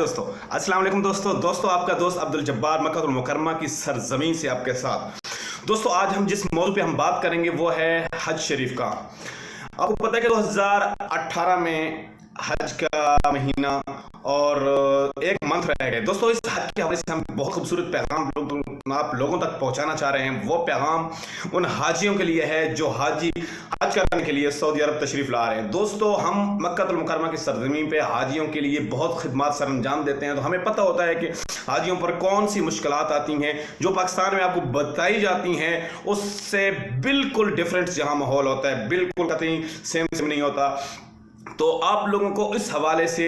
दोस्तों, अस्सलाम वालेकुम दोस्तों आपका दोस्त अब्दुल जब्बार मक्का मुकरमा की सरजमीन से आपके साथ। दोस्तों आज हम जिस मौजू पे हम बात करेंगे वो है हज शरीफ का। आपको पता है कि 2018 में हज का महीना और एक मंथ रह गए। दोस्तों इस हज के हवाले से हम बहुत खूबसूरत पैगाम आप लोगों तक पहुंचाना चाह रहे हैं। वो पैगाम उन हाजियों के लिए है जो हाजी हज करने के लिए सऊदी अरब तशरीफ ला रहे हैं। दोस्तों हम मक्का मुकरमा की सरजमीन पे हाजियों के लिए बहुत खिदमत सर अंजाम देते हैं, तो हमें पता होता है कि हाजियों पर कौन सी मुश्किलात आती हैं जो पाकिस्तान में आपको बताई जाती हैं उससे बिल्कुल डिफरेंट जहां माहौल होता है, बिल्कुल कतई सेम नहीं होता। तो आप लोगों को इस हवाले से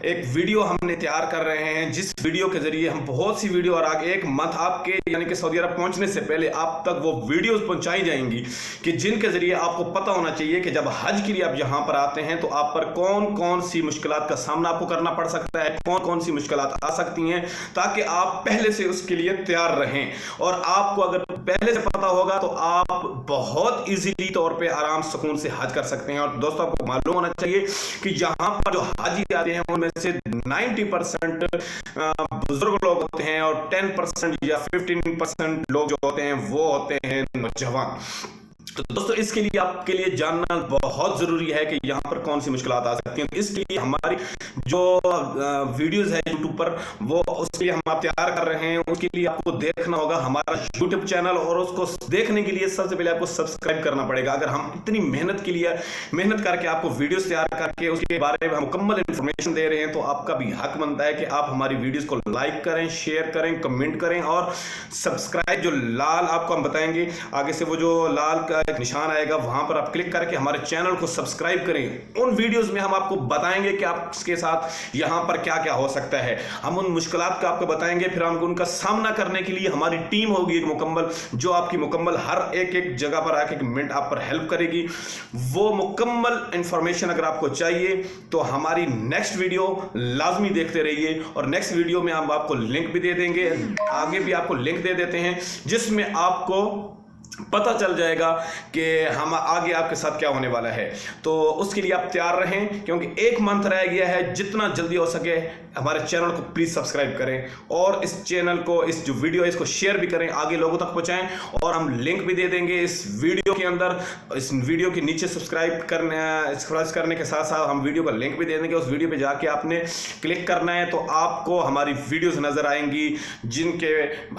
एक वीडियो हमने तैयार कर रहे हैं, जिस वीडियो के जरिए हम बहुत सी वीडियो और आगे एक मंथ आपके यानी कि सऊदी अरब पहुंचने से पहले आप तक वो वीडियोस पहुंचाई जाएंगी कि जिनके जरिए आपको पता होना चाहिए कि जब हज के लिए आप यहां पर आते हैं तो आप पर कौन कौन सी मुश्किलात का सामना आपको करना पड़ सकता है, कौन कौन सी मुश्किलात आ सकती हैं, ताकि आप पहले से उसके लिए तैयार रहें। और आपको अगर पहले से पता होगा तो आप बहुत ईजीली तौर पर आराम सुकून से हज कर सकते हैं। और दोस्तों आपको मालूम होना चाहिए कि यहां पर जो हाजी आते हैं उनमें से 90% बुजुर्ग लोग होते हैं और 10% या 15% लोग जो होते हैं वो होते हैं नौजवान। तो दोस्तों इसके लिए आपके लिए जानना बहुत जरूरी है कि यहाँ पर कौन सी मुश्किलात आ सकती हैं। तो इसके लिए हमारी जो वीडियोस है यूट्यूब पर वो उसके लिए हम आप तैयार कर रहे हैं। उसके लिए आपको देखना होगा हमारा यूट्यूब चैनल, और उसको देखने के लिए सबसे पहले आपको सब्सक्राइब करना पड़ेगा। अगर हम इतनी मेहनत करके आपको वीडियोस तैयार करके उसके बारे में मुकम्मल इंफॉर्मेशन दे रहे हैं तो आपका भी हक बनता है कि आप हमारी वीडियोस को लाइक करें, शेयर करें, कमेंट करें और सब्सक्राइब जो लाल आपको हम बताएंगे आगे से वो जो लाल का एक निशान आएगा वहां पर आप क्लिक करके हमारे चैनल को सब्सक्राइब करें। उन वीडियोस में हम आपको बताएंगे कि आपके साथ यहां पर क्या क्या हो सकता है। हम उन मुश्किलात का आपको बताएंगे, फिर हम उनका सामना करने के लिए हमारी टीम होगी एक मुकम्मल, जो आपकी मुकम्मल हर एक जगह पर आके एक मिनट आप पर हेल्प करेगी। वो मुकम्मल इंफॉर्मेशन अगर आपको चाहिए तो हमारी नेक्स्ट वीडियो लाजमी देखते रहिए, और नेक्स्ट वीडियो में हम आपको लिंक भी दे देंगे, आगे भी आपको लिंक दे देते हैं जिसमें आपको पता चल जाएगा कि हम आगे आपके साथ क्या होने वाला है। तो उसके लिए आप तैयार रहें क्योंकि एक मंथ रह गया है। जितना जल्दी हो सके हमारे चैनल को प्लीज सब्सक्राइब करें और इस चैनल को, इस जो वीडियो है इसको शेयर भी करें, आगे लोगों तक पहुंचाएं। और हम लिंक भी दे देंगे इस वीडियो के अंदर, इस वीडियो के नीचे सब्सक्राइब करने के साथ साथ हम वीडियो का लिंक भी दे देंगे। उस वीडियो पे जाके आपने क्लिक करना है तो आपको हमारी वीडियोस नजर आएंगी जिनके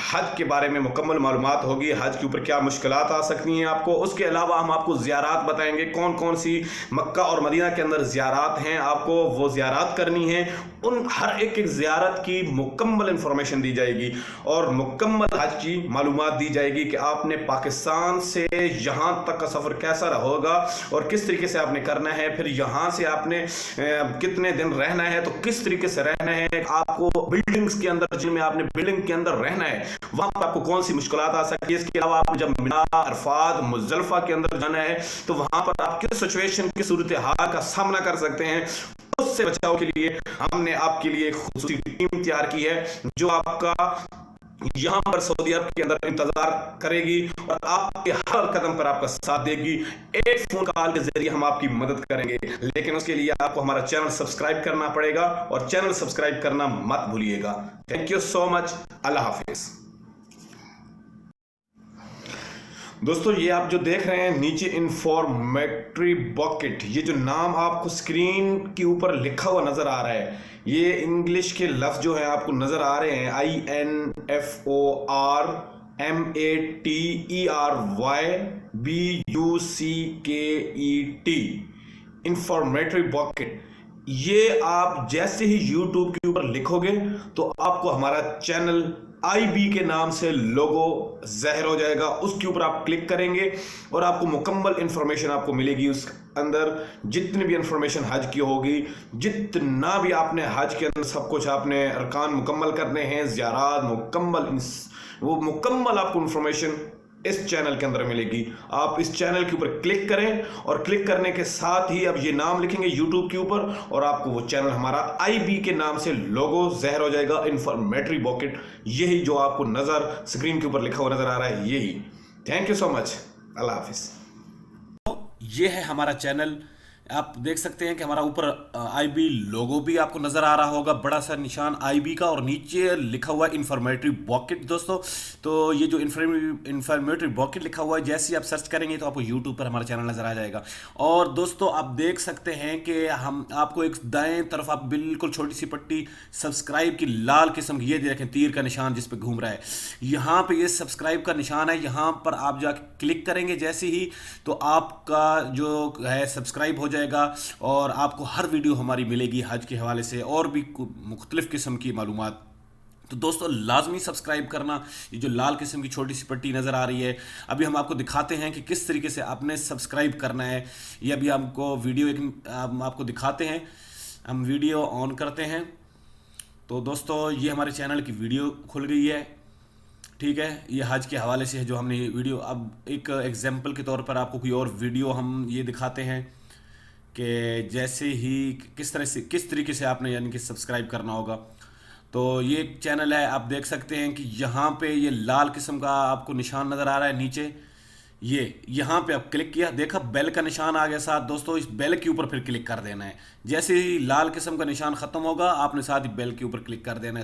हज के बारे में मुकम्मल मालूमात होगी, हज के ऊपर क्या मुश्किलात आ सकती हैं आपको। उसके अलावा हम आपको ज़ियारात बताएंगे, कौन कौन सी मक्का और मदीना के अंदर ज़ियारात हैं, आपको वो ज़ियारात करनी है। उन हर एक ज़ियारत की मुकम्मल इंफॉर्मेशन दी जाएगी और मुकम्मल हज की मालूमात दी जाएगी कि आपने पाकिस्तान से यहाँ तक का सफ़र कैसा होगा और किस तरीके से आपने करना है, फिर यहाँ से आपने कितने दिन रहना है, तो किस तरीके से रहना है, आपको बिल्डिंग्स के अंदर जिनमें आपने बिल्डिंग के अंदर रहना है वहाँ पर आपको कौन सी मुश्किलात आ सकती है। इसके अलावा आप जब मिना, अरफात, मुज़दलिफा के अंदर जाना है तो वहां पर आप किस सिचुएशन की सूरत हाल का सामना कर सकते हैं, उससे बचाव के लिए हमने आपके लिए एक खूबसूरत टीम तैयार की है जो आपका यहां पर सऊदी अरब के अंदर इंतजार करेगी और आपके हर कदम पर आपका साथ देगी। एक फोन कॉल के जरिए हम आपकी मदद करेंगे, लेकिन उसके लिए आपको हमारा चैनल सब्सक्राइब करना पड़ेगा और चैनल सब्सक्राइब करना मत भूलिएगा। Thank you so much. अल्लाह हाफिज। दोस्तों ये आप जो देख रहे हैं नीचे इंफॉर्मेटरी बकेट, ये जो नाम आपको स्क्रीन के ऊपर लिखा हुआ नजर आ रहा है, ये इंग्लिश के लफ्ज जो है आपको नजर आ रहे हैं INFORMATRYBUCKET, इंफॉर्मेटरी बकेट। ये आप जैसे ही YouTube के ऊपर लिखोगे तो आपको हमारा चैनल IB के नाम से लोगो ज़ाहिर हो जाएगा, उसके ऊपर आप क्लिक करेंगे और आपको मुकम्मल इंफॉर्मेशन आपको मिलेगी। उस अंदर जितनी भी इंफॉर्मेशन हज की होगी, जितना भी आपने हज के अंदर सब कुछ आपने अरकान मुकम्मल करने हैं, ज़ियारात मुकम्मल, वो मुकम्मल आपको इंफॉर्मेशन इस चैनल के अंदर मिलेगी। आप इस चैनल के ऊपर क्लिक करें और क्लिक करने के साथ ही अब ये नाम लिखेंगे YouTube के ऊपर और आपको वो चैनल हमारा IB के नाम से लोगो ज़ाहिर हो जाएगा, इंफॉर्मेटरी बकेट। यही जो आपको नज़र स्क्रीन के ऊपर लिखा हुआ नज़र आ रहा है यही। Thank you so much. अल्लाह हाफिज़। ये है हमारा चैनल आप देख सकते हैं कि हमारा ऊपर आईबी लोगो भी आपको नजर आ रहा होगा, बड़ा सा निशान आईबी का, और नीचे लिखा हुआ है इंफॉर्मेटरी बॉकेट दोस्तों। तो ये जो इंफॉर्मेटरी बॉकेट लिखा हुआ है, जैसे ही आप सर्च करेंगे तो आपको यूट्यूब पर हमारा चैनल नजर आ जाएगा। और दोस्तों आप देख सकते हैं कि हम आपको एक दाएं तरफ आप बिल्कुल छोटी सी पट्टी सब्सक्राइब की लाल किस्म की, ये देखें तीर का निशान जिस पे घूम रहा है, यहाँ पे ये सब्सक्राइब का निशान है। यहाँ पर आप जाके क्लिक करेंगे जैसे ही, तो आपका जो है सब्सक्राइब हो जाएगा और आपको हर वीडियो हमारी मिलेगी हज के हवाले से और भी मुख्तलिफ किस्म की मालूमात। तो दोस्तों लाजमी सब्सक्राइब करना। ये जो लाल किस्म की छोटी सी पट्टी नज़र आ रही है, अभी हम आपको दिखाते हैं कि किस तरीके से आपने सब्सक्राइब करना है। ये अभी हमको वीडियो हम आपको दिखाते हैं। हम वीडियो ऑन करते हैं तो दोस्तों ये हमारे चैनल की वीडियो खुल गई है। ठीक है, ये हज के हवाले से है जो हमने ये वीडियो, अब एक एग्जाम्पल के तौर पर आपको कोई और वीडियो हम ये दिखाते हैं कि जैसे ही किस तरह से किस तरीके से आपने यानी कि सब्सक्राइब करना होगा। तो ये एक चैनल है, आप देख सकते हैं कि यहाँ पे ये लाल किस्म का आपको निशान नज़र आ रहा है नीचे, ये यहाँ पे आप क्लिक किया, देखा बेल का निशान आ गया साथ। दोस्तों इस बेल के ऊपर फिर क्लिक कर देना है। जैसे ही लाल किस्म का निशान ख़त्म होगा आपने साथ ही बेल के ऊपर क्लिक कर देना है। तो